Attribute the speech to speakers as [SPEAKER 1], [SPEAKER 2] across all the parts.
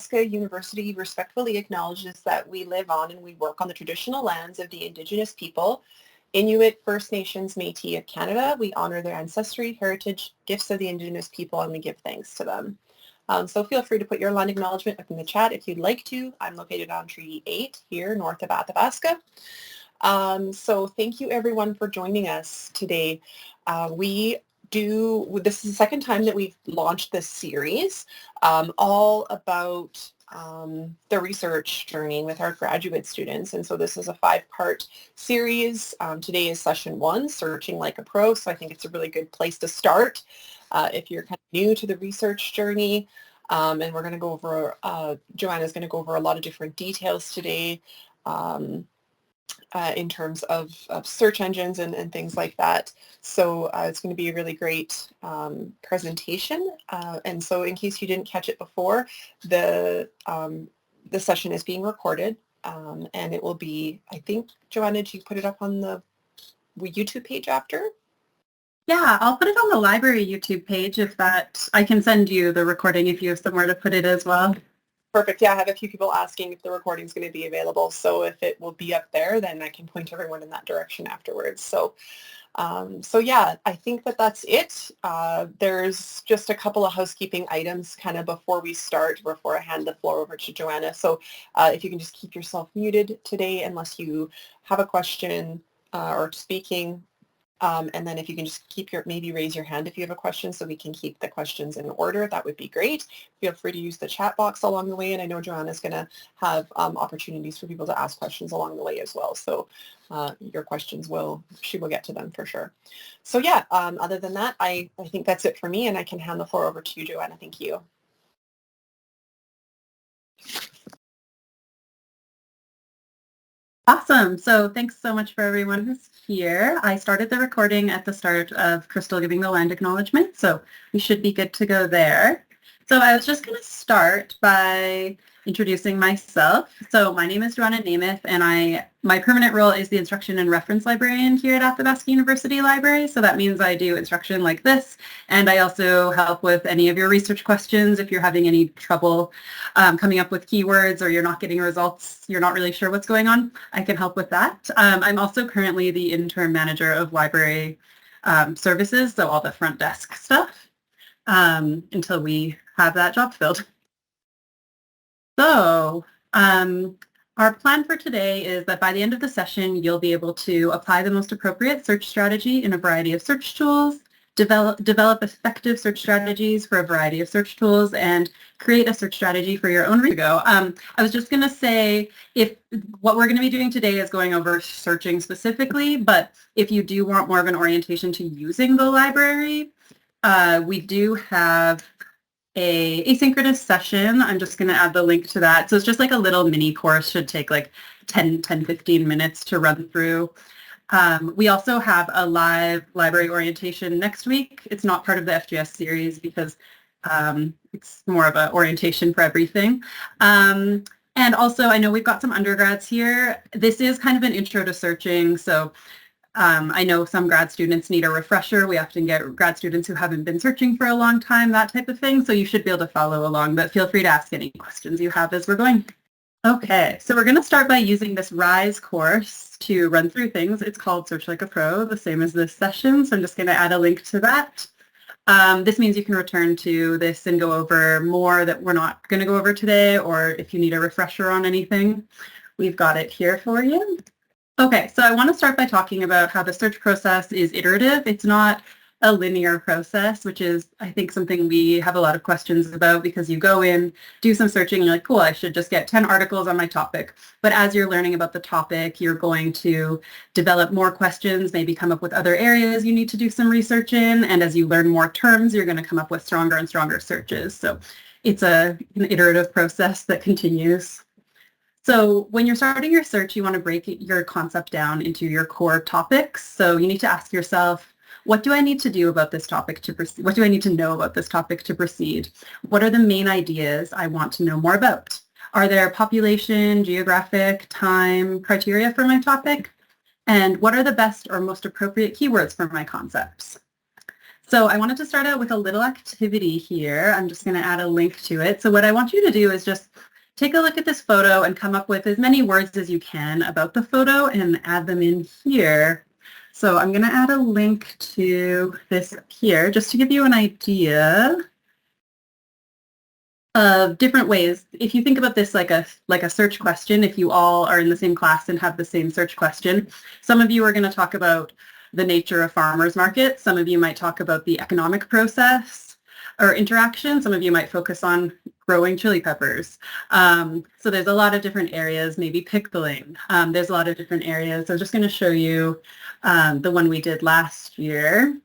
[SPEAKER 1] Athabasca University respectfully acknowledges that we live on and we work on the traditional lands of the Indigenous people, Inuit, First Nations, Métis of Canada. We honor their ancestry, heritage, gifts of the Indigenous people, and we give thanks to them. So feel free to put your land acknowledgement up in the chat if you'd like to. I'm located on Treaty 8 here north of Athabasca. So thank you everyone for joining us today. This is the second time that we've launched this series, all about the research journey with our graduate students. And so this is a 5-part series. Today is session 1, Searching Like a Pro. So I think it's a really good place to start if you're kind of new to the research journey. And we're going to go over, Joanna's going to go over a lot of different details today in terms of search engines and things like that. So it's going to be a really great presentation. And so in case you didn't catch it before, the session is being recorded and it will be, I think, Joanna, did you put it up on the YouTube page after?
[SPEAKER 2] Yeah, I'll put it on the library YouTube page I can send you the recording if you have somewhere to put it as well.
[SPEAKER 1] Perfect. Yeah, I have a few people asking if the recording is going to be available. So if it will be up there, then I can point everyone in that direction afterwards. So yeah, I think that's it. There's just a couple of housekeeping items kind of before we start, before I hand the floor over to Joanna. So if you can just keep yourself muted today unless you have a question or speaking. And then if you can just maybe raise your hand if you have a question so we can keep the questions in order, that would be great. Feel free to use the chat box along the way. And I know Joanna's going to have opportunities for people to ask questions along the way as well. So your questions she will get to them for sure. So yeah, other than that, I think that's it for me and I can hand the floor over to you, Joanna. Thank you.
[SPEAKER 2] Awesome. So thanks so much for everyone who's here. I started the recording at the start of Crystal giving the land acknowledgement, so we should be good to go there. So I was just going to start by introducing myself. So my name is Joanna Namath, and my permanent role is the instruction and reference librarian here at Athabasca University Library. So that means I do instruction like this, and I also help with any of your research questions. If you're having any trouble coming up with keywords or you're not getting results, you're not really sure what's going on, I can help with that. I'm also currently the interim manager of library services, so all the front desk stuff, until we have that job filled. So our plan for today is that by the end of the session, you'll be able to apply the most appropriate search strategy in a variety of search tools, develop effective search strategies for a variety of search tools, and create a search strategy for your own research. I was just going to say, what we're going to be doing today is going over searching specifically, but if you do want more of an orientation to using the library, we do have a asynchronous session. I'm just going to add the link to that. So it's just like a little mini course, should take like 15 minutes to run through. We also have a live library orientation next week. It's not part of the FGS series because it's more of an orientation for everything. And also, I know we've got some undergrads here. This is kind of an intro to searching. So I know some grad students need a refresher. We often get grad students who haven't been searching for a long time, that type of thing. So you should be able to follow along, but feel free to ask any questions you have as we're going. Okay, so we're going to start by using this RISE course to run through things. It's called Search Like a Pro, the same as this session. So I'm just going to add a link to that. This means you can return to this and go over more that we're not going to go over today, or if you need a refresher on anything, we've got it here for you. Okay, so I want to start by talking about how the search process is iterative. It's not a linear process, which is, I think, something we have a lot of questions about, because you go in, do some searching, and you're like, cool, I should just get 10 articles on my topic. But as you're learning about the topic, you're going to develop more questions, maybe come up with other areas you need to do some research in. And as you learn more terms, you're going to come up with stronger and stronger searches. So it's an iterative process that continues. So when you're starting your search, you want to break your concept down into your core topics. So you need to ask yourself, what do I need to do about this topic to proceed? What do I need to know about this topic to proceed? What are the main ideas I want to know more about? Are there population, geographic, time criteria for my topic? And what are the best or most appropriate keywords for my concepts? So I wanted to start out with a little activity here. I'm just going to add a link to it. So what I want you to do is just take a look at this photo and come up with as many words as you can about the photo and add them in here. So I'm going to add a link to this here just to give you an idea of different ways. If you think about this like a search question, if you all are in the same class and have the same search question, some of you are going to talk about the nature of farmers markets. Some of you might talk about the economic process or interaction. Some of you might focus on growing chili peppers. So there's a lot of different areas, maybe pickling. There's a lot of different areas. So I'm just going to show you the one we did last year.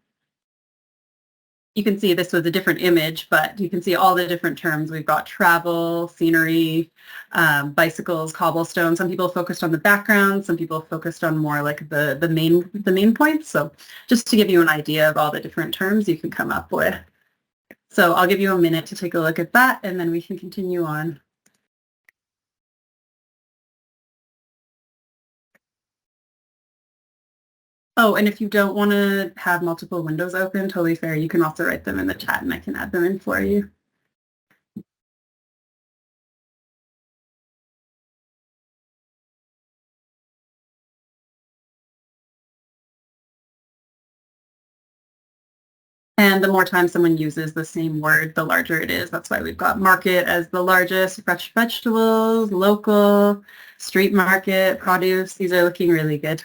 [SPEAKER 2] You can see this was a different image, but you can see all the different terms. We've got travel, scenery, bicycles, cobblestone. Some people focused on the background. Some people focused on more like the main points. So just to give you an idea of all the different terms you can come up with. So I'll give you a minute to take a look at that, and then we can continue on. Oh, and if you don't want to have multiple windows open, totally fair. You can also write them in the chat and I can add them in for you. And the more time someone uses the same word, the larger it is. That's why we've got market as the largest, fresh vegetables, local, street market, produce. These are looking really good.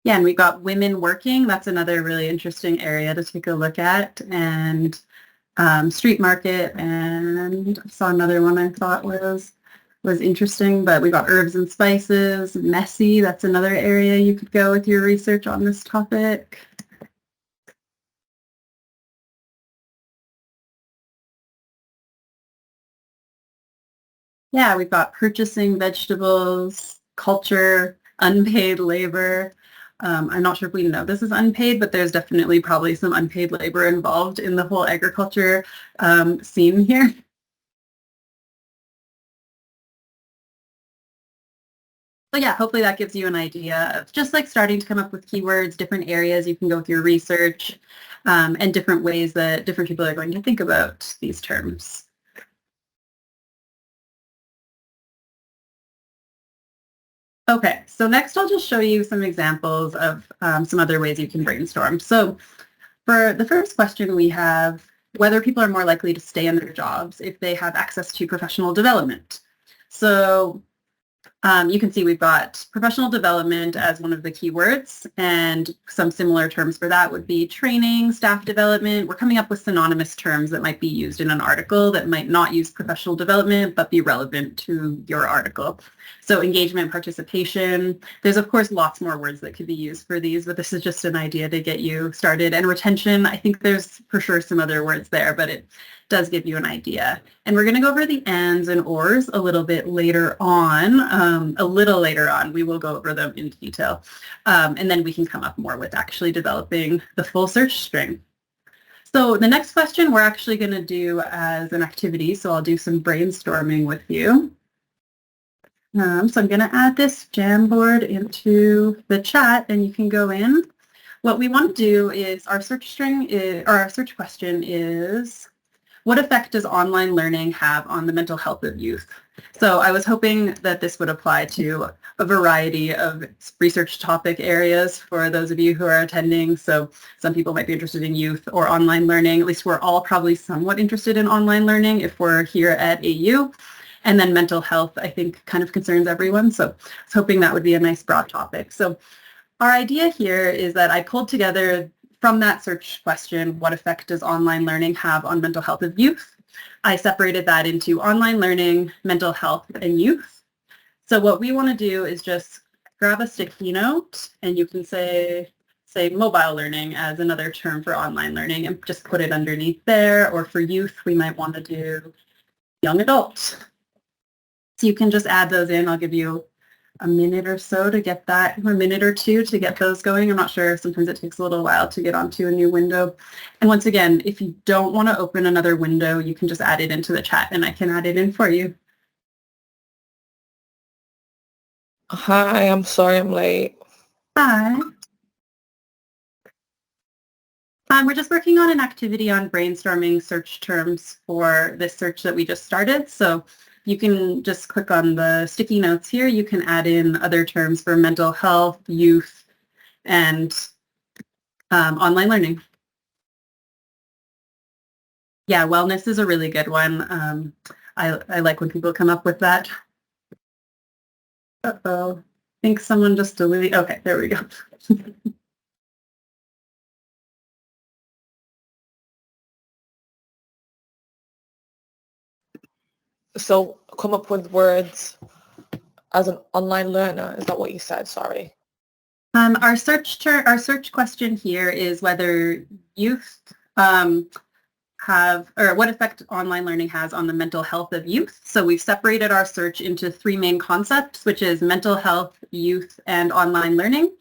[SPEAKER 2] Yeah, and we've got women working. That's another really interesting area to take a look at. And street market, and I saw another one I thought was interesting, but we got herbs and spices, messy. That's another area you could go with your research on this topic. Yeah, we've got purchasing vegetables, culture, unpaid labor. I'm not sure if we know this is unpaid, but there's definitely probably some unpaid labor involved in the whole agriculture scene here. So yeah, hopefully that gives you an idea of just like starting to come up with keywords, different areas you can go with your research, and different ways that different people are going to think about these terms. Okay, so next I'll just show you some examples of some other ways you can brainstorm. So for the first question, we have whether people are more likely to stay in their jobs if they have access to professional development. So you can see we've got professional development as one of the keywords, and some similar terms for that would be training, staff development. We're coming up with synonymous terms that might be used in an article that might not use professional development but be relevant to your article. So engagement, participation. There's of course lots more words that could be used for these, but this is just an idea to get you started. And retention, I think there's for sure some other words there, but it does give you an idea. And we're going to go over the ands and ors a little bit later on. We will go over them in detail. And then we can come up more with actually developing the full search string. So the next question we're actually going to do as an activity. So I'll do some brainstorming with you. So I'm going to add this Jamboard into the chat and you can go in. What we want to do is our search string is, or our search question is, what effect does online learning have on the mental health of youth? So I was hoping that this would apply to a variety of research topic areas for those of you who are attending. So some people might be interested in youth or online learning. At least we're all probably somewhat interested in online learning if we're here at AU. And then mental health, I think, kind of concerns everyone. So I was hoping that would be a nice broad topic. So our idea here is that I pulled together from that search question, what effect does online learning have on mental health of youth? I separated that into online learning, mental health, and youth. So what we want to do is just grab a sticky note, and you can say mobile learning as another term for online learning, and just put it underneath there. Or for youth, we might want to do young adults. So you can just add those in. I'll give you a minute or so to get that, or a minute or two to get those going. I'm not sure. Sometimes it takes a little while to get onto a new window. And once again, if you don't want to open another window, you can just add it into the chat and I can add it in for you.
[SPEAKER 3] Hi, I'm sorry I'm late.
[SPEAKER 2] Hi. We're just working on an activity on brainstorming search terms for this search that we just started. So you can just click on the sticky notes here. You can add in other terms for mental health, youth, and online learning. Yeah, wellness is a really good one. I like when people come up with that. Uh-oh. I think someone just deleted. Okay, there we go.
[SPEAKER 3] So come up with words as an online learner. Is that what you said? Sorry.
[SPEAKER 2] Our search question here is whether youth have, or what effect online learning has on the mental health of youth. So we've separated our search into three main concepts, which is mental health, youth, and online learning.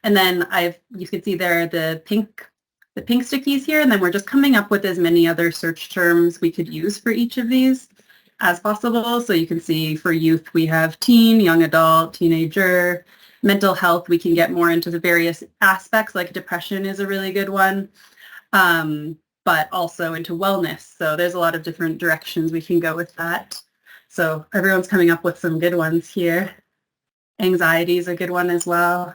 [SPEAKER 2] And then you can see there the pink stickies here, and then we're just coming up with as many other search terms we could use for each of these as possible. So you can see for youth, we have teen, young adult, teenager. Mental health, we can get more into the various aspects, like depression is a really good one. But also into wellness. So there's a lot of different directions we can go with that. So everyone's coming up with some good ones here. Anxiety is a good one as well.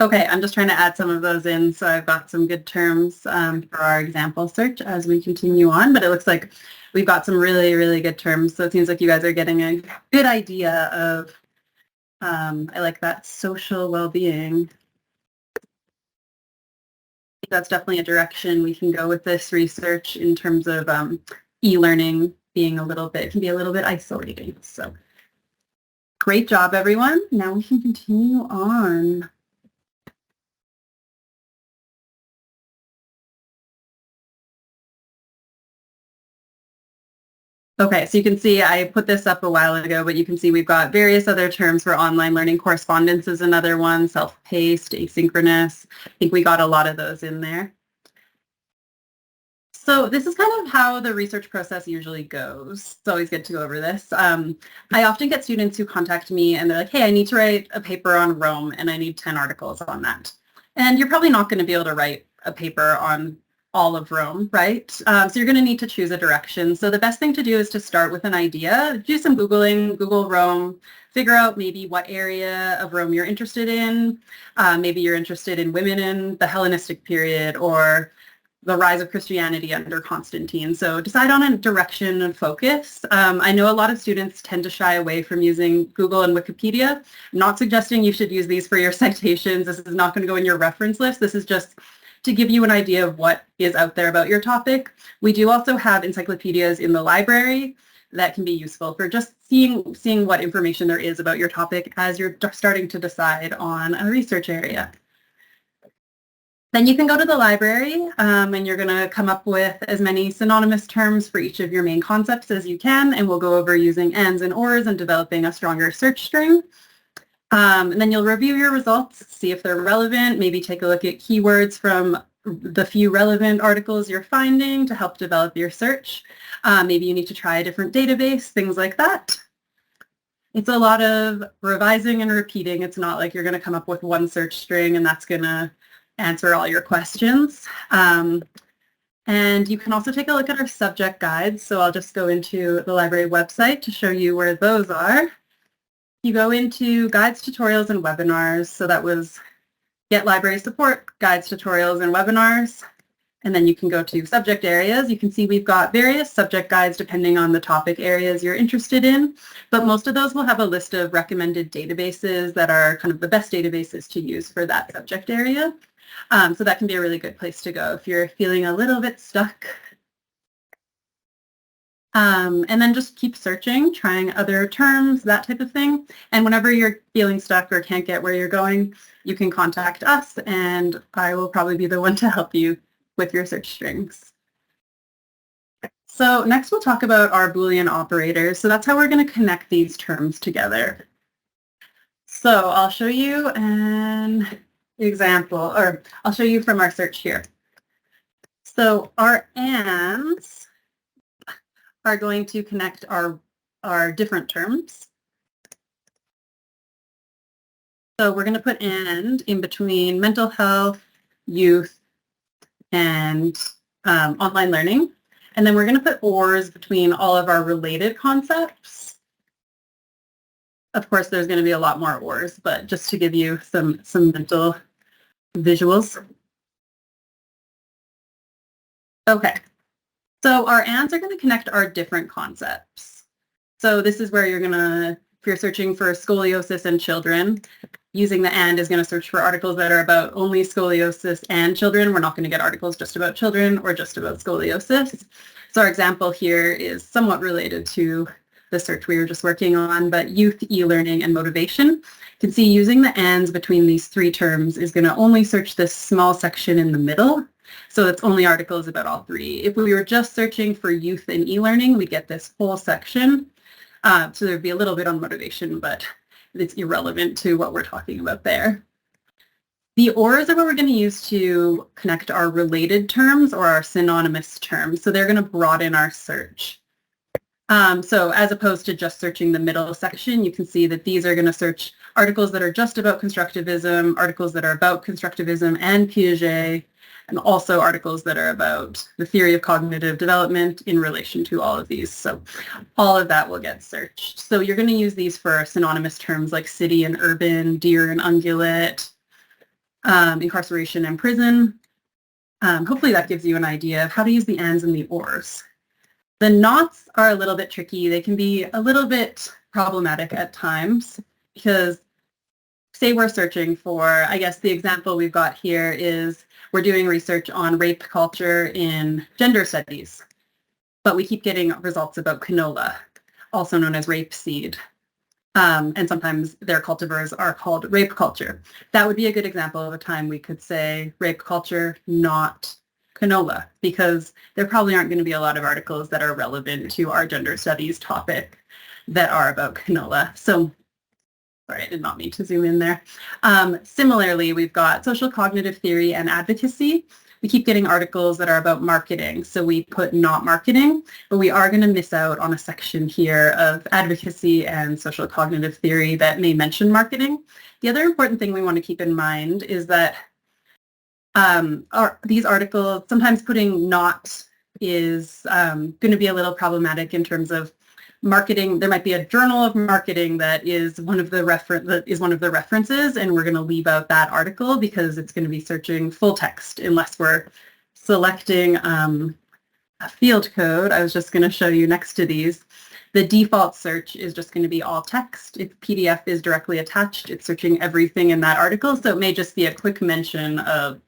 [SPEAKER 2] Okay, I'm just trying to add some of those in. So I've got some good terms for our example search as we continue on, but it looks like we've got some really, really good terms. So it seems like you guys are getting a good idea of, I like that, social well-being. That's definitely a direction we can go with this research in terms of e-learning being it can be a little bit isolating. So great job, everyone. Now we can continue on. Okay, so you can see I put this up a while ago, but you can see we've got various other terms for online learning. Correspondence is another one, self-paced, asynchronous. I think we got a lot of those in there. So this is kind of how the research process usually goes. It's always good to go over this. I often get students who contact me and they're like, hey, I need to write a paper on Rome and I need 10 articles on that. And you're probably not going to be able to write a paper on all of Rome, right? So you're going to need to choose a direction. So the best thing to do is to start with an idea, do some Googling, Google Rome, figure out maybe what area of Rome you're interested in. Maybe you're interested in women in the Hellenistic period or the rise of Christianity under Constantine. So decide on a direction and focus. I know a lot of students tend to shy away from using Google and Wikipedia. I'm not suggesting you should use these for your citations. This is not going to go in your reference list. This is just to give you an idea of what is out there about your topic. We do also have encyclopedias in the library that can be useful for just seeing what information there is about your topic as you're starting to decide on a research area. Then you can go to the library and you're going to come up with as many synonymous terms for each of your main concepts as you can, and we'll go over using ands and ors and developing a stronger search string. And then you'll review your results, see if they're relevant, maybe take a look at keywords from the few relevant articles you're finding to help develop your search. Maybe you need to try a different database, things like that. It's a lot of revising and repeating. It's not like you're going to come up with one search string and that's going to answer all your questions. And you can also take a look at our subject guides. So I'll just go into the library website to show you where those are. You go into guides, tutorials, and webinars. So that was get library support, guides, tutorials, and webinars. And then you can go to subject areas. You can see we've got various subject guides depending on the topic areas you're interested in, but most of those will have a list of recommended databases that are kind of the best databases to use for that subject area. So that can be a really good place to go if you're feeling a little bit stuck. And then just keep searching, trying other terms, that type of thing. And whenever you're feeling stuck or can't get where you're going, you can contact us and I will probably be the one to help you with your search strings. So next we'll talk about our Boolean operators. So that's how we're going to connect these terms together. So I'll show you an example, or I'll show you from our search here. So our ands are going to connect our different terms. So we're going to put and in between mental health, youth, and online learning. And then we're going to put ors between all of our related concepts. Of course, there's going to be a lot more ors, but just to give you some mental visuals. Okay, so our ands are going to connect our different concepts. So this is where you're going to, if you're searching for scoliosis and children, using the and is going to search for articles that are about only scoliosis and children. We're not going to get articles just about children or just about scoliosis. So our example here is somewhat related to the search we were just working on, but youth, e-learning, and motivation. You can see using the ands between these three terms is going to only search this small section in the middle. So it's only articles about all three. If we were just searching for youth and e-learning, we get this whole section. So there'd be a little bit on motivation, but it's irrelevant to what we're talking about there. The ors are what we're going to use to connect our related terms or our synonymous terms. So they're going to broaden our search. So as opposed to just searching the middle section, you can see that these are going to search articles that are just about constructivism, articles that are about constructivism and Piaget, and also articles that are about the theory of cognitive development in relation to all of these. So all of that will get searched. So you're going to use these for synonymous terms like city and urban, deer and ungulate, incarceration and prison. Hopefully that gives you an idea of how to use the ands and the ors. The nots are a little bit tricky. They can be a little bit problematic at times because say we're searching for, I guess the example we've got here is we're doing research on rape culture in gender studies, but we keep getting results about canola, also known as rapeseed. And sometimes their cultivars are called rape culture. That would be a good example of a time we could say rape culture, not canola, because there probably aren't going to be a lot of articles that are relevant to our gender studies topic that are about canola. So, sorry, I did not mean to zoom in there. Similarly, we've got social cognitive theory and advocacy. We keep getting articles that are about marketing, so we put not marketing, but we are going to miss out on a section here of advocacy and social cognitive theory that may mention marketing. The other important thing we want to keep in mind is that these articles, sometimes putting not is going to be a little problematic in terms of marketing. There might be a journal of marketing that is one of the references, and we're going to leave out that article because it's going to be searching full text unless we're selecting a field code. I was just going to show you next to these. The default search is just going to be all text. If PDF is directly attached, it's searching everything in that article. So it may just be a quick mention of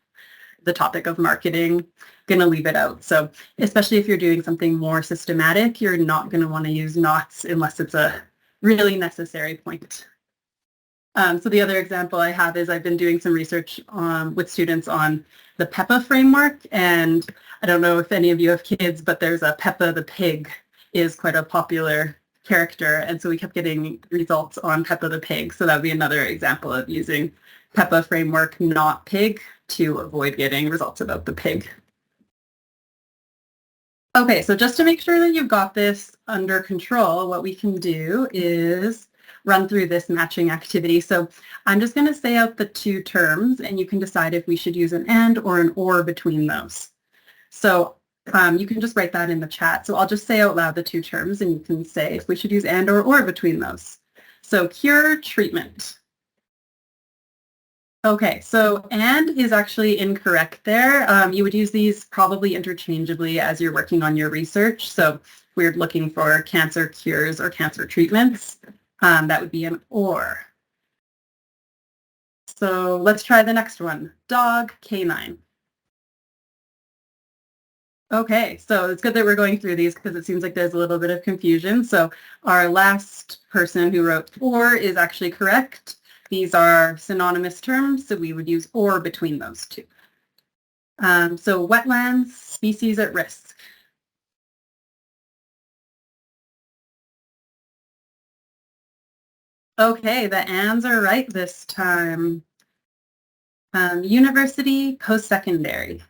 [SPEAKER 2] the topic of marketing. Going to leave it out. So especially if you're doing something more systematic, you're not going to want to use nots unless it's a really necessary point. So the other example I have is I've been doing some research with students on the Peppa framework, and I don't know if any of you have kids, but there's a Peppa the pig is quite a popular character, and so we kept getting results on Peppa the pig. So that would be another example of using Peppa framework, not pig, to avoid getting results about the pig. Okay, so just to make sure that you've got this under control, what we can do is run through this matching activity. So I'm just going to say out the two terms, and you can decide if we should use an and or an or between those. So you can just write that in the chat. So I'll just say out loud the two terms, and you can say if we should use and or between those. So cure, treatment. Okay, so and is actually incorrect there. You would use these probably interchangeably as you're working on your research. So if we're looking for cancer cures or cancer treatments, that would be an or. So let's try the next one. Dog, canine. Okay, so it's good that we're going through these because it seems like there's a little bit of confusion. So our last person who wrote or is actually correct. These are synonymous terms, so we would use or between those two. So wetlands, species at risk. Okay, the ands are right this time. University, post-secondary.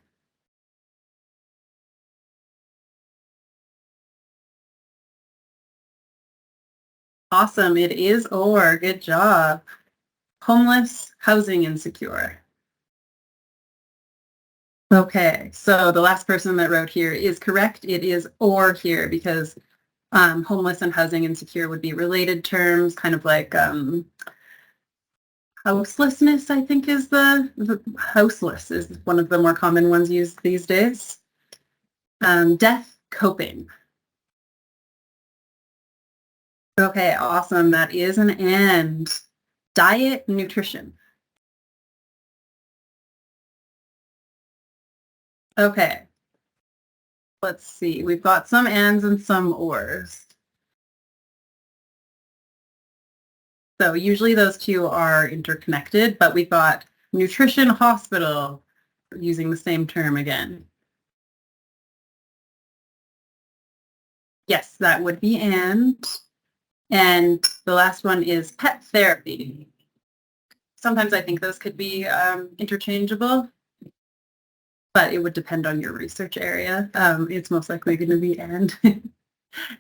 [SPEAKER 2] Awesome. It is or. Good job. Homeless, housing insecure. Okay, so the last person that wrote here is correct. It is or here because homeless and housing insecure would be related terms, kind of like houselessness, I think is the houseless is one of the more common ones used these days. Death, coping. Okay, awesome. That is an and. Diet, nutrition. Okay. Let's see. We've got some ands and some ors. So usually those two are interconnected, but we've got nutrition, hospital, using the same term again. Yes, that would be and. And the last one is pet therapy. Sometimes I think those could be interchangeable, but it would depend on your research area. It's most likely going to be and.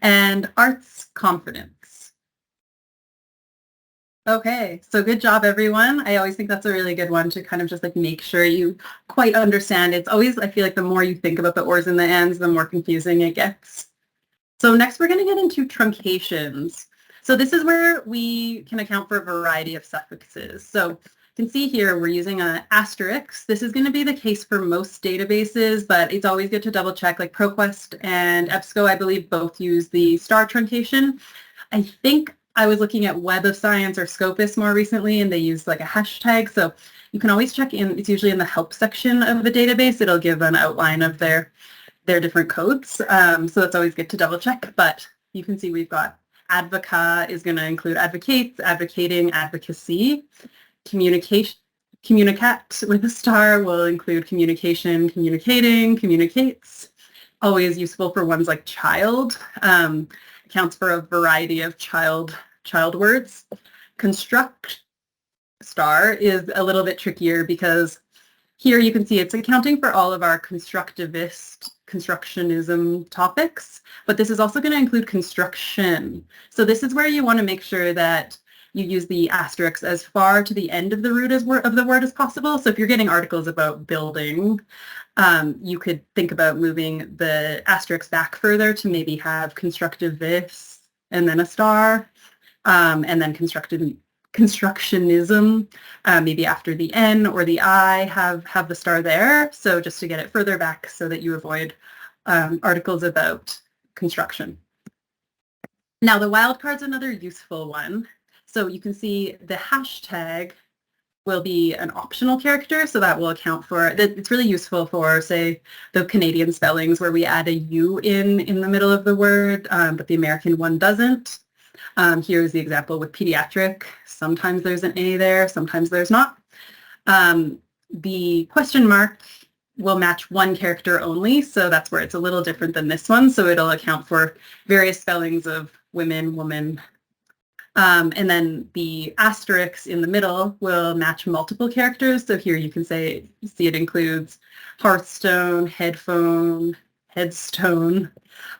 [SPEAKER 2] And arts, confidence. Okay, so good job, everyone. I always think that's a really good one to kind of just like make sure you quite understand. It's always, I feel like the more you think about the ors and the ands, the more confusing it gets. So next we're going to get into truncations. So this is where we can account for a variety of suffixes. So you can see here we're using an asterisk. This is going to be the case for most databases, but it's always good to double check. Like ProQuest and EBSCO, I believe, both use the star truncation. I think I was looking at Web of Science or Scopus more recently, and they use like a hashtag. So you can always check in. It's usually in the help section of the database. It'll give an outline of their different codes. So that's always good to double check. But you can see we've got advoca is going to include advocates, advocating, advocacy. Communication, communicate with a star will include communication, communicating, communicates. Always useful for ones like child. Accounts for a variety of child words. Construct star is a little bit trickier because here you can see it's accounting for all of our constructionism topics, but this is also going to include construction. So this is where you want to make sure that you use the asterisks as far to the end of the root of the word as possible. So if you're getting articles about building, you could think about moving the asterisks back further to maybe have constructivist and then a star, and then constructionism, maybe after the N or the I have the star there. So just to get it further back so that you avoid articles about construction. Now the wildcard's another useful one. So you can see the hashtag will be an optional character, so that will account for, it's really useful for, say, the Canadian spellings where we add a U in the middle of the word, but the American one doesn't. Here's the example with pediatric. Sometimes there's an A there, sometimes there's not. The question mark will match one character only, so that's where it's a little different than this one. So it'll account for various spellings of women, woman. And then the asterisks in the middle will match multiple characters. So here you can see it includes hearthstone, headphone, headstone.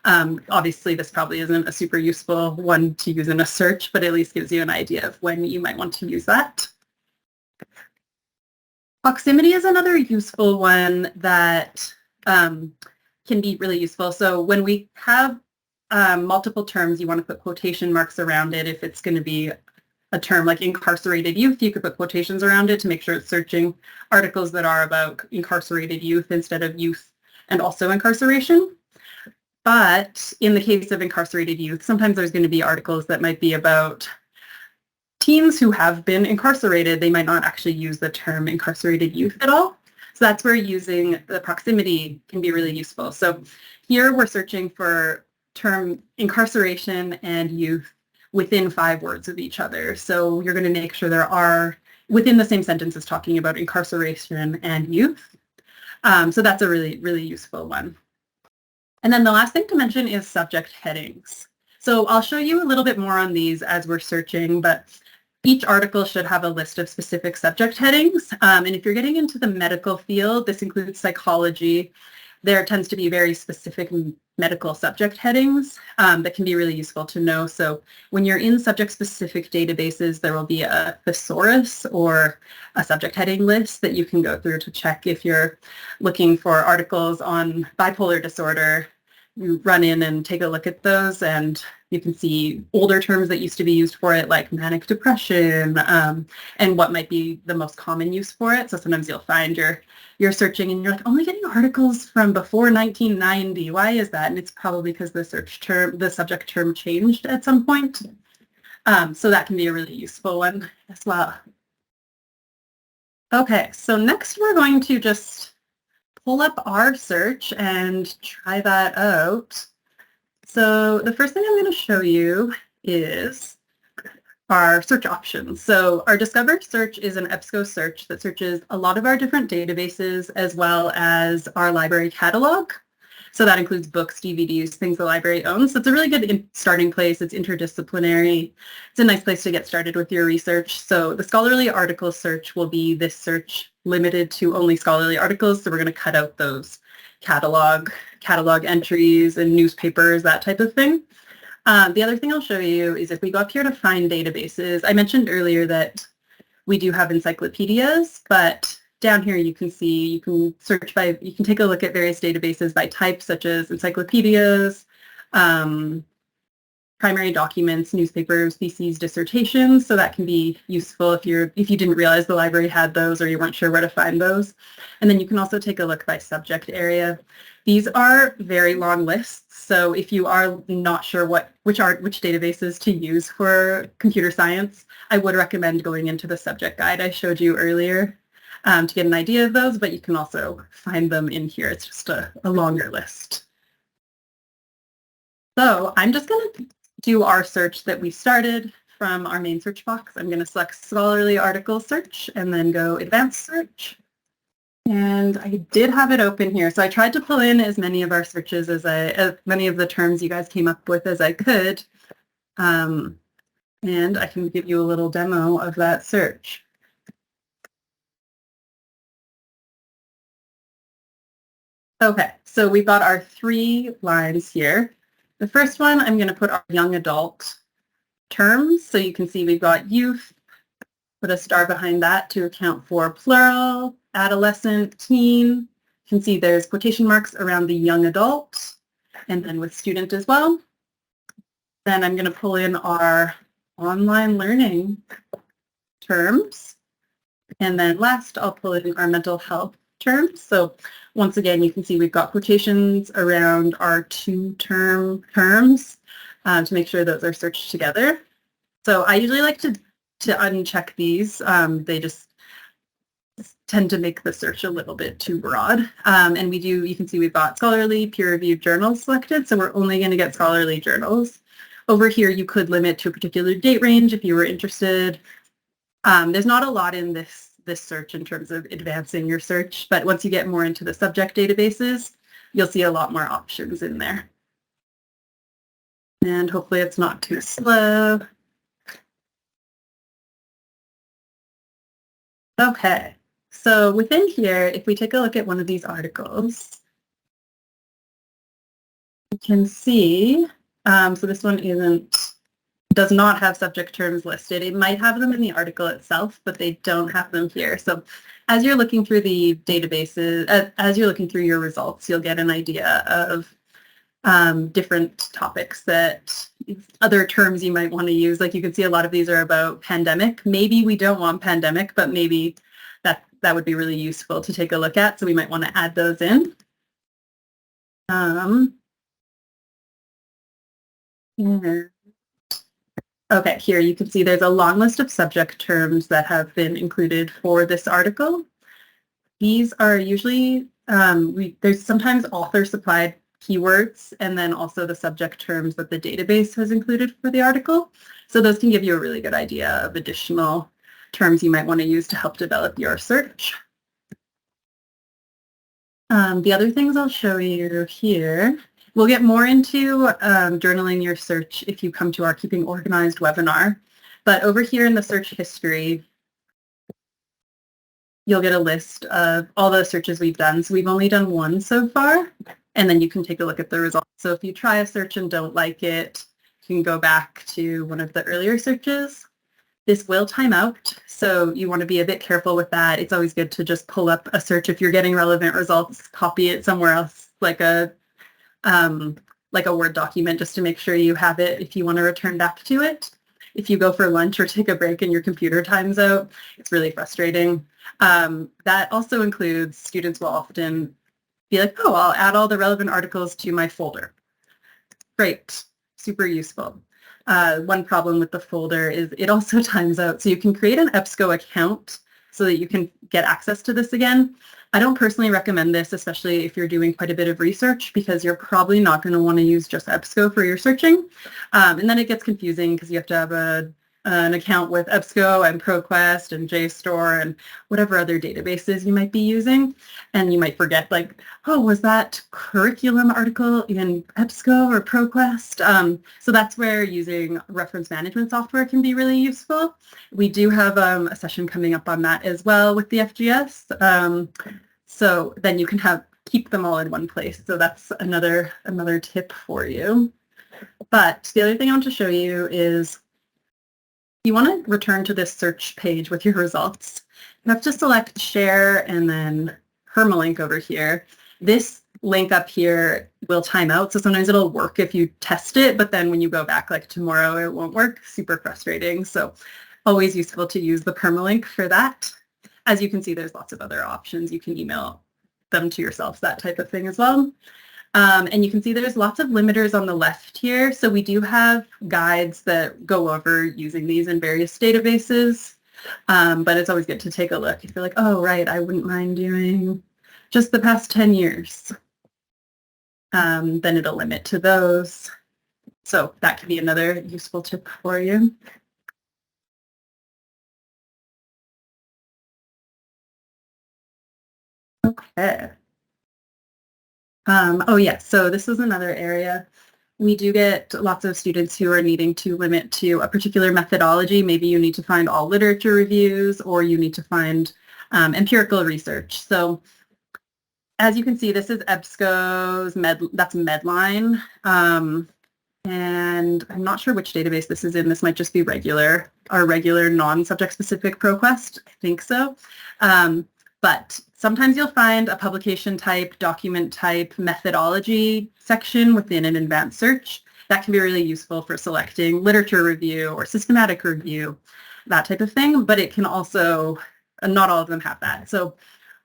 [SPEAKER 2] Obviously, this probably isn't a super useful one to use in a search, but at least gives you an idea of when you might want to use that. Proximity is another useful one that can be really useful. So when we have multiple terms, you want to put quotation marks around it. If it's going to be a term like incarcerated youth, you could put quotations around it to make sure it's searching articles that are about incarcerated youth instead of youth and also incarceration. But in the case of incarcerated youth, sometimes there's going to be articles that might be about teens who have been incarcerated. They might not actually use the term incarcerated youth at all. So that's where using the proximity can be really useful. So here we're searching for term incarceration and youth within 5 words of each other. So you're going to make sure there are within the same sentences talking about incarceration and youth. So that's a really, really useful one. And then the last thing to mention is subject headings. So I'll show you a little bit more on these as we're searching, but each article should have a list of specific subject headings. And if you're getting into the medical field, this includes psychology. there tends to be very specific medical subject headings that can be really useful to know. So when you're in subject-specific databases, there will be a thesaurus or a subject heading list that you can go through to check if you're looking for articles on bipolar disorder. You run in and take a look at those, and you can see older terms that used to be used for it, like manic depression, and what might be the most common use for it. So sometimes you'll find you're searching and you're like, only getting articles from before 1990. Why is that? And it's probably because the subject term changed at some point. So that can be a really useful one as well. Okay, so next we're going to just pull up our search and try that out. So the first thing I'm going to show you is our search options. So our Discover search is an EBSCO search that searches a lot of our different databases as well as our library catalog. So that includes books, DVDs, things the library owns. So it's a really good starting place. It's interdisciplinary. It's a nice place to get started with your research. So the scholarly article search will be this search limited to only scholarly articles. So we're going to cut out those catalog entries and newspapers, that type of thing. The other thing I'll show you is if we go up here to find databases, I mentioned earlier that we do have encyclopedias, but down here you can see, you can search by, you can take a look at various databases by type, such as encyclopedias, primary documents, newspapers, theses, dissertations. So that can be useful if you didn't realize the library had those or you weren't sure where to find those. And then you can also take a look by subject area. These are very long lists. So if you are not sure which databases to use for computer science, I would recommend going into the subject guide I showed you earlier to get an idea of those, but you can also find them in here. It's just a longer list. So I'm just going to do our search that we started from our main search box. I'm going to select scholarly article search and then go advanced search. And I did have it open here. So I tried to pull in as many of our searches as many of the terms you guys came up with as I could. And I can give you a little demo of that search. Okay, so we've got our 3 lines here. The first one, I'm going to put our young adult terms. So you can see we've got youth, put a star behind that to account for plural, adolescent, teen. You can see there's quotation marks around the young adult, and then with student as well. Then I'm going to pull in our online learning terms. And then last, I'll pull in our mental health terms. So once again, you can see we've got quotations around our 2-term terms to make sure those are searched together. So I usually like to uncheck these. They just tend to make the search a little bit too broad. And you can see we've got scholarly peer-reviewed journals selected. So we're only going to get scholarly journals. Over here, you could limit to a particular date range if you were interested. There's not a lot in this search in terms of advancing your search, but once you get more into the subject databases, you'll see a lot more options in there. And hopefully it's not too slow. Okay, so within here, if we take a look at one of these articles, you can see, so this one does not have subject terms listed. It might have them in the article itself, but they don't have them here. So as you're looking through the databases, as you're looking through your results, you'll get an idea of different topics that other terms you might want to use. Like you can see a lot of these are about pandemic. Maybe we don't want pandemic, but maybe that would be really useful to take a look at. So we might want to add those in. Yeah. Okay, here you can see there's a long list of subject terms that have been included for this article. These are usually, there's sometimes author-supplied keywords and then also the subject terms that the database has included for the article. So those can give you a really good idea of additional terms you might want to use to help develop your search. The other things I'll show you here, we'll get more into journaling your search if you come to our Keeping Organized webinar. But over here in the search history, you'll get a list of all the searches we've done. So we've only done one so far, and then you can take a look at the results. So if you try a search and don't like it, you can go back to one of the earlier searches. This will time out, so you want to be a bit careful with that. It's always good to just pull up a search if you're getting relevant results, copy it somewhere else, like a Word document, just to make sure you have it if you want to return back to it. If you go for lunch or take a break and your computer times out, it's really frustrating. That also includes students will often be like, oh, I'll add all the relevant articles to my folder. Great, super useful. One problem with the folder is it also times out. So you can create an EBSCO account so that you can get access to this again. I don't personally recommend this, especially if you're doing quite a bit of research, because you're probably not going to want to use just EBSCO for your searching. And then it gets confusing because you have to have an account with EBSCO and ProQuest and JSTOR and whatever other databases you might be using. And you might forget, like, oh, was that curriculum article in EBSCO or ProQuest? So that's where using reference management software can be really useful. We do have a session coming up on that as well with the FGS. So then you can keep them all in one place. So that's another tip for you. But the other thing I want to show you is you want to return to this search page with your results. You have to select share and then permalink over here. This link up here will time out. So sometimes it'll work if you test it, but then when you go back like tomorrow, it won't work. Super frustrating. So always useful to use the permalink for that. As you can see, there's lots of other options. You can email them to yourselves, that type of thing as well. And you can see there's lots of limiters on the left here. So we do have guides that go over using these in various databases, but it's always good to take a look. If you're like, oh, right, I wouldn't mind doing just the past 10 years, then it'll limit to those. So that could be another useful tip for you. Okay. Oh yeah, so this is another area. We do get lots of students who are needing to limit to a particular methodology. Maybe you need to find all literature reviews, or you need to find empirical research. So as you can see, this is EBSCO's that's Medline. And I'm not sure which database this is in. This might just be our regular non-subject specific ProQuest. I think so. But sometimes you'll find a publication type, document type, methodology section within an advanced search. That can be really useful for selecting literature review or systematic review, that type of thing. But it can also, not all of them have that. So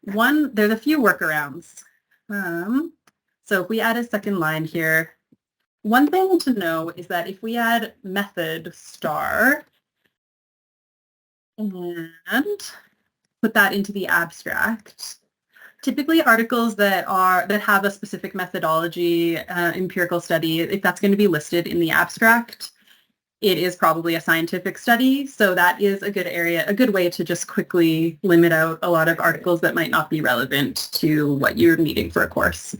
[SPEAKER 2] there's a few workarounds. So if we add a second line here, one thing to know is that if we add method star and put that into the abstract, typically articles that have a specific methodology, empirical study, if that's going to be listed in the abstract, it is probably a scientific study. So that is a good way to just quickly limit out a lot of articles that might not be relevant to what you're needing for a course.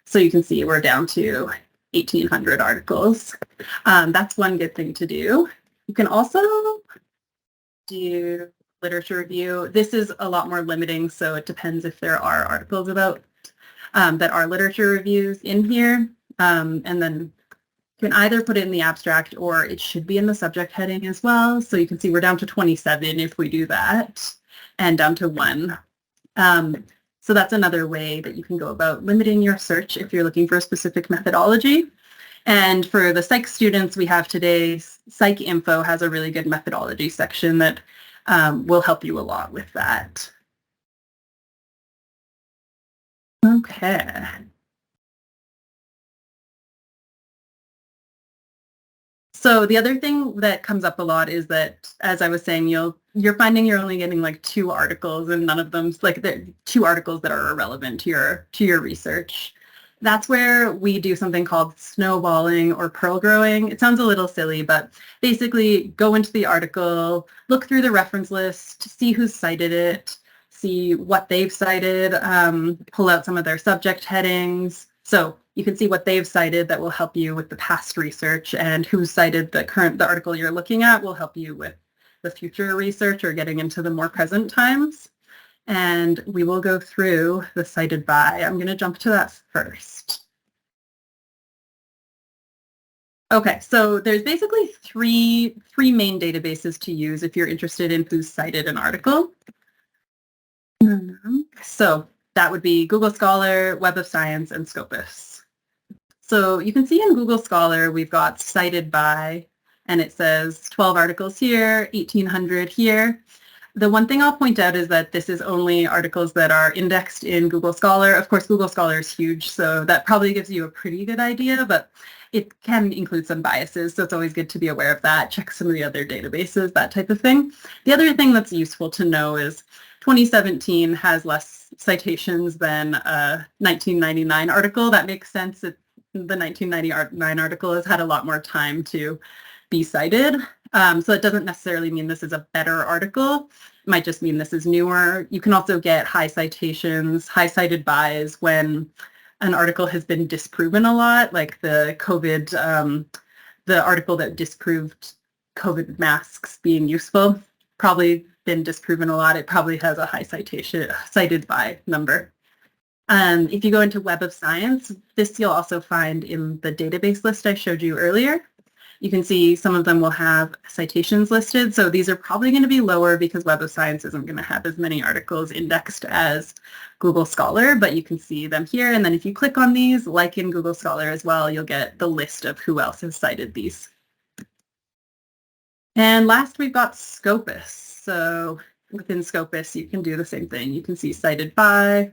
[SPEAKER 2] So you can see we're down to 1,800 articles. That's one good thing to do. You can also do literature review. This is a lot more limiting, so it depends if there are articles about that are literature reviews in here. And then you can either put it in the abstract or it should be in the subject heading as well. So you can see we're down to 27 if we do that, and down to 1. So that's another way that you can go about limiting your search if you're looking for a specific methodology. And for the psych students we have today, Psych Info has a really good methodology section that will help you a lot with that. Okay. So the other thing that comes up a lot is that, as I was saying, you're finding you're only getting like 2 articles, and none of them, like, 2 articles that are irrelevant to your research. That's where we do something called snowballing or pearl growing. It sounds a little silly, but basically go into the article, look through the reference list, see who's cited it, see what they've cited, pull out some of their subject headings. So you can see what they've cited that will help you with the past research, and who's cited the article you're looking at will help you with the future research or getting into the more present times. and we will go through the cited by. I'm going to jump to that first. Okay, so there's basically three main databases to use if you're interested in who's cited an article. So that would be Google Scholar, Web of Science, and Scopus. So you can see in Google Scholar, we've got cited by, and it says 12 articles here, 1,800 here. The one thing I'll point out is that this is only articles that are indexed in Google Scholar. Of course, Google Scholar is huge, so that probably gives you a pretty good idea, but it can include some biases, so it's always good to be aware of that. Check some of the other databases, that type of thing. The other thing that's useful to know is 2017 has less citations than a 1999 article. That makes sense. The 1999 article has had a lot more time to be cited. So it doesn't necessarily mean this is a better article. It might just mean this is newer. You can also get high citations, high cited bys when an article has been disproven a lot, like the COVID, the article that disproved COVID masks being useful, probably been disproven a lot. It probably has a high cited by number. If you go into Web of Science, this you'll also find in the database list I showed you earlier. You can see some of them will have citations listed. So these are probably going to be lower because Web of Science isn't going to have as many articles indexed as Google Scholar, but you can see them here. And then if you click on these, like in Google Scholar as well, you'll get the list of who else has cited these. And last, we've got Scopus. So within Scopus, you can do the same thing. You can see cited by.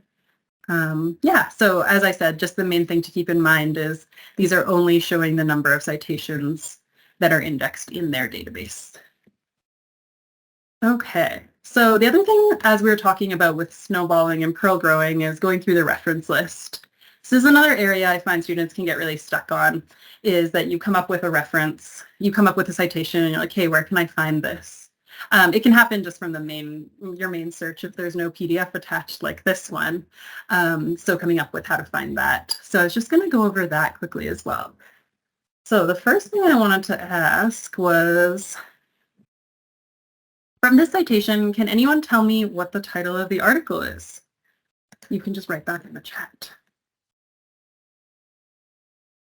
[SPEAKER 2] Yeah, so as I said, just the main thing to keep in mind is these are only showing the number of citations that are indexed in their database. Okay, so the other thing, as we were talking about with snowballing and pearl growing, is going through the reference list. This is another area I find students can get really stuck on, is that you come up with a reference, you come up with a citation, and you're like, hey, where can I find this? It can happen just from your main search if there's no PDF attached like this one. So coming up with how to find that. So I was just going to go over that quickly as well. So the first thing I wanted to ask was, from this citation, can anyone tell me what the title of the article is? You can just write that in the chat.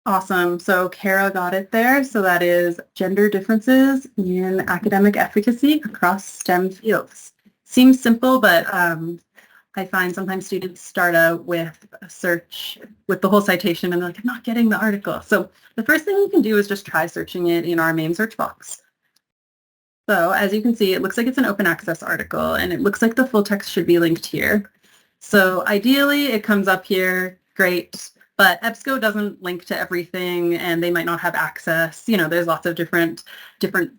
[SPEAKER 2] Awesome. So Kara got it there. So that is Gender Differences in Academic Efficacy Across STEM Fields. Seems simple, but I find sometimes students start out with a search with the whole citation and they're like, I'm not getting the article. So the first thing you can do is just try searching it in our main search box. So as you can see, it looks like it's an open access article and it looks like the full text should be linked here. So ideally it comes up here, great. But EBSCO doesn't link to everything and they might not have access. You know, there's lots of different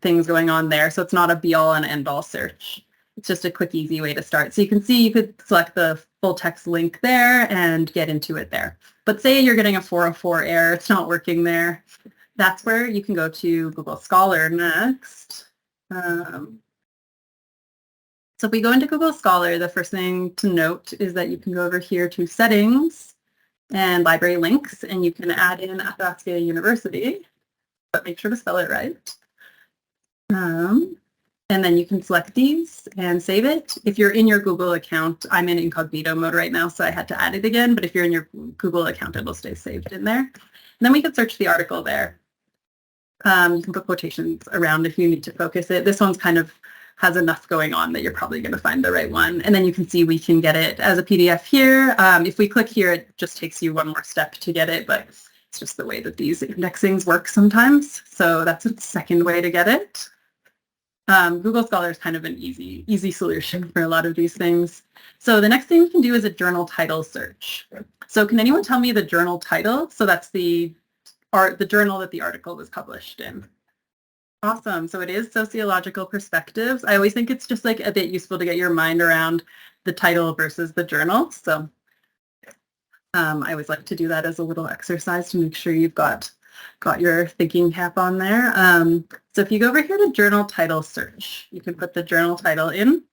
[SPEAKER 2] things going on there. So it's not a be all and end all search. It's just a quick, easy way to start. So you can see you could select the full text link there and get into it there. But say you're getting a 404 error, it's not working there. That's where you can go to Google Scholar next. So if we go into Google Scholar, the first thing to note is that you can go over here to Settings and Library Links, and you can add in Athabasca University, but make sure to spell it right. And then you can select these and save it. If you're in your Google account, I'm in incognito mode right now, so I had to add it again, but if you're in your Google account, it will stay saved in there. And then we could search the article there. You can put quotations around if you need to focus it. This one's kind of has enough going on that you're probably going to find the right one. And then you can see we can get it as a PDF here. If we click here, it just takes you one more step to get it, but it's just the way that these indexings work sometimes. So that's a second way to get it. Google Scholar is kind of an easy solution for a lot of these things. So the next thing we can do is a journal title search. So can anyone tell me the journal title? So that's the journal that the article was published in. Awesome. So it is Sociological Perspectives. I always think it's just like a bit useful to get your mind around the title versus the journal. So I always like to do that as a little exercise to make sure you've got your thinking cap on there. So if you go over here to journal title search, you can put the journal title in.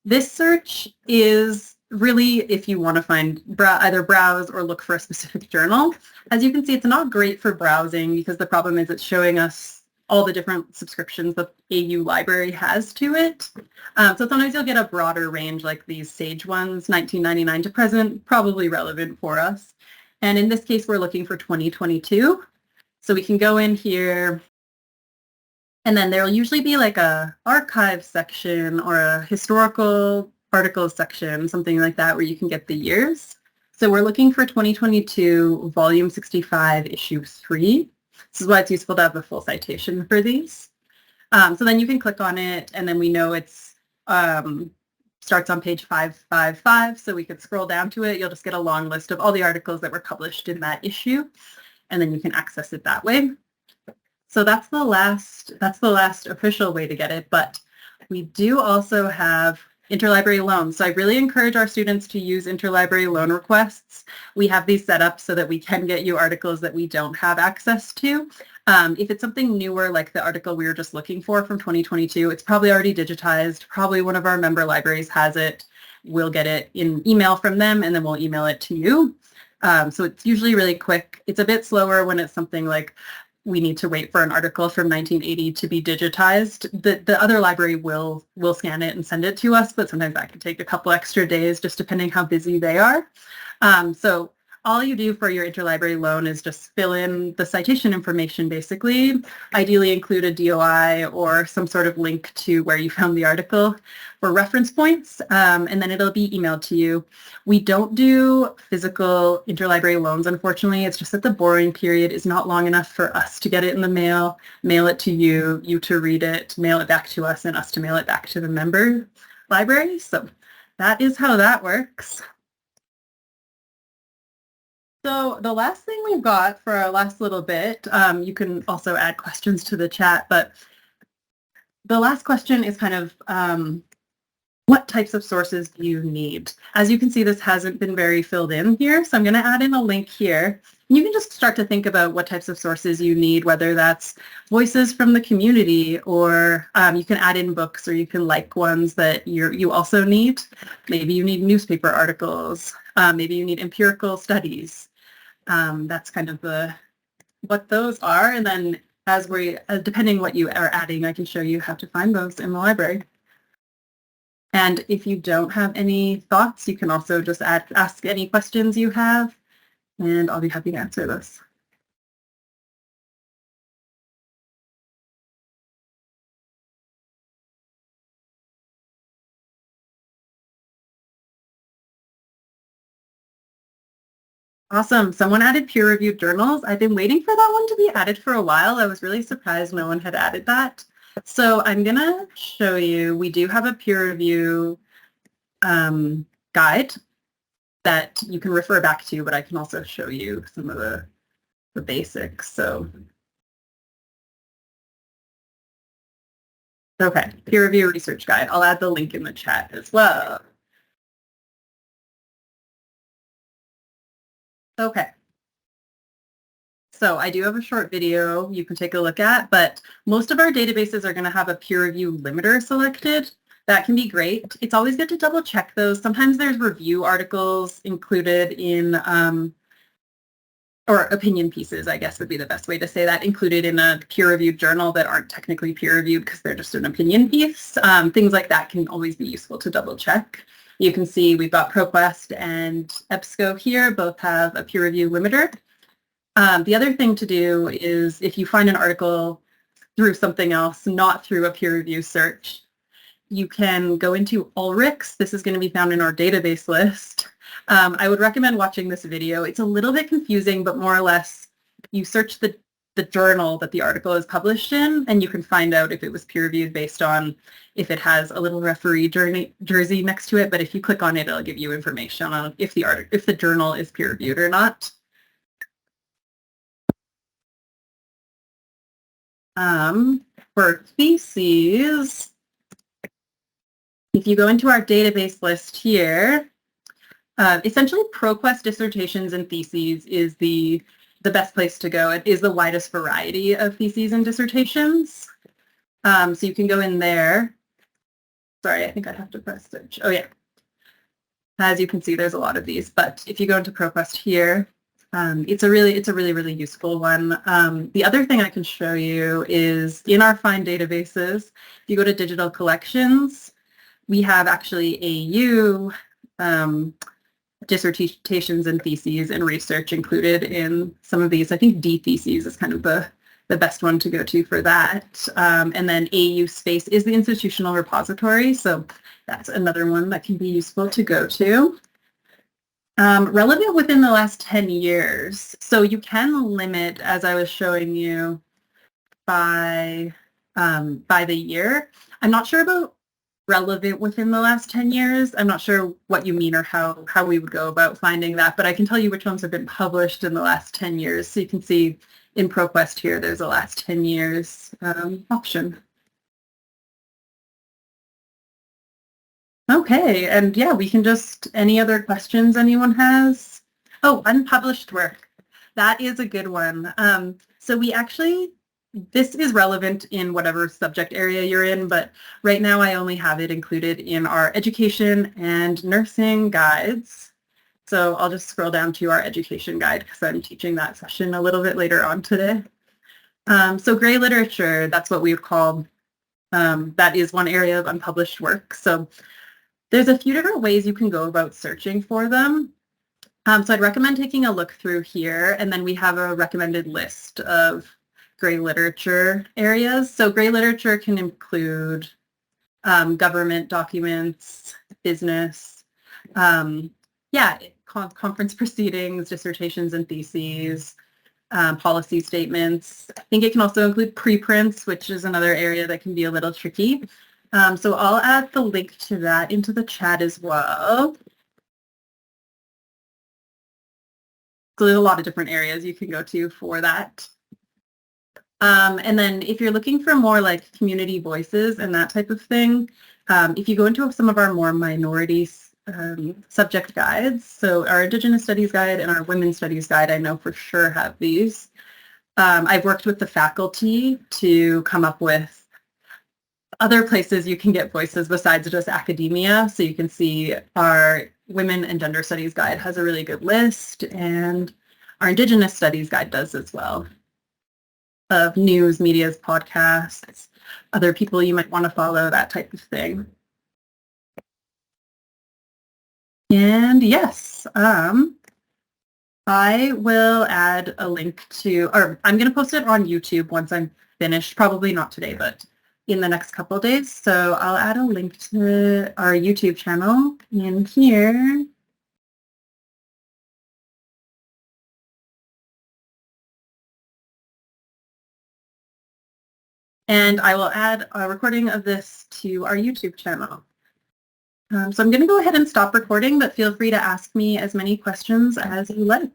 [SPEAKER 2] This search is really if you want to find either browse or look for a specific journal. As you can see, it's not great for browsing because the problem is it's showing us all the different subscriptions the AU library has to it. So sometimes you'll get a broader range like these Sage ones, 1999 to present, probably relevant for us. And in this case, we're looking for 2022. So we can go in here, and then there'll usually be like a archive section or a historical articles section, something like that, where you can get the years. So we're looking for 2022, volume 65, issue 3. This is why it's useful to have a full citation for these. So then you can click on it, and then we know it's starts on page 555, so we could scroll down to it. You'll just get a long list of all the articles that were published in that issue, and then you can access it that way. So that's the last official way to get it, but we do also have interlibrary loans. So I really encourage our students to use interlibrary loan requests. We have these set up so that we can get you articles that we don't have access to. If it's something newer, like the article we were just looking for from 2022, it's probably already digitized. Probably one of our member libraries has it. We'll get it in email from them, and then we'll email it to you. So it's usually really quick. It's a bit slower when it's something like we need to wait for an article from 1980 to be digitized. The other library will scan it and send it to us, but sometimes that can take a couple extra days, just depending how busy they are. So all you do for your interlibrary loan is just fill in the citation information, basically. Ideally include a DOI or some sort of link to where you found the article for reference points, and then it'll be emailed to you. We don't do physical interlibrary loans, unfortunately. It's just that the borrowing period is not long enough for us to get it in the mail it to you, you to read it, mail it back to us, and us to mail it back to the member library. So that is how that works. So the last thing we've got for our last little bit, you can also add questions to the chat, but the last question is kind of what types of sources do you need? As you can see, this hasn't been very filled in here, so I'm going to add in a link here. You can just start to think about what types of sources you need, whether that's voices from the community, or you can add in books, or you can like ones that you also need. Maybe you need newspaper articles. Maybe you need empirical studies. That's kind of what those are, and then depending what you are adding, I can show you how to find those in the library. And if you don't have any thoughts, you can also just ask any questions you have, and I'll be happy to answer those. Awesome. Someone added peer-reviewed journals. I've been waiting for that one to be added for a while. I was really surprised no one had added that. So I'm going to show you, we do have a peer review guide that you can refer back to, but I can also show you some of the basics. So, okay, peer review research guide. I'll add the link in the chat as well. Okay. So I do have a short video you can take a look at, but most of our databases are going to have a peer review limiter selected. That can be great. It's always good to double check those. Sometimes there's review articles included in, or opinion pieces, I guess would be the best way to say that, included in a peer-reviewed journal that aren't technically peer-reviewed because they're just an opinion piece. Things like that can always be useful to double check. You can see we've got ProQuest and EBSCO here, both have a peer review limiter. The other thing to do is if you find an article through something else, not through a peer review search, you can go into ULRICs. This is going to be found in our database list. I would recommend watching this video. It's a little bit confusing, but more or less you search the journal that the article is published in, and you can find out if it was peer-reviewed based on if it has a little referee jersey next to it. But if you click on it, it'll give you information on if the journal is peer-reviewed or not. For theses, if you go into our database list here, essentially ProQuest dissertations and theses is the best place to go. It is the widest variety of theses and dissertations. So you can go in there. Sorry, I think I have to press search. Oh yeah. As you can see, there's a lot of these, but if you go into ProQuest here, It's a really useful one. The other thing I can show you is in our FIND databases, if you go to digital collections, we have actually AU dissertations and theses and research included in some of these. I think D theses is kind of the best one to go to for that. And then AU space is the institutional repository. So that's another one that can be useful to go to. Relevant within the last 10 years. So you can limit, as I was showing you, by the year. I'm not sure about relevant within the last 10 years. I'm not sure what you mean or how we would go about finding that, but I can tell you which ones have been published in the last 10 years. So you can see in ProQuest here, there's a last 10 years option. Okay, and yeah, we can just, any other questions anyone has? Oh, unpublished work. That is a good one. So we actually, this is relevant in whatever subject area you're in, but right now I only have it included in our education and nursing guides. So I'll just scroll down to our education guide because I'm teaching that session a little bit later on today. So gray literature, that's what we would call, that is one area of unpublished work. So there's a few different ways you can go about searching for them. So I'd recommend taking a look through here, and then we have a recommended list of gray literature areas. So gray literature can include government documents, business, conference proceedings, dissertations and theses, policy statements. I think it can also include preprints, which is another area that can be a little tricky. So I'll add the link to that into the chat as well. So there's a lot of different areas you can go to for that. And then if you're looking for more like community voices and that type of thing, if you go into some of our more minorities subject guides, so our Indigenous Studies Guide and our Women's Studies Guide, I know for sure have these. I've worked with the faculty to come up with other places you can get voices besides just academia. So you can see our Women and Gender Studies Guide has a really good list, and our Indigenous Studies Guide does as well, of news, medias, podcasts, other people you might want to follow, that type of thing. And yes, I will add a link to, or I'm going to post it on YouTube once I'm finished, probably not today, but in the next couple of days. So I'll add a link to our YouTube channel in here. And I will add a recording of this to our YouTube channel. So I'm going to go ahead and stop recording, but feel free to ask me as many questions as you like.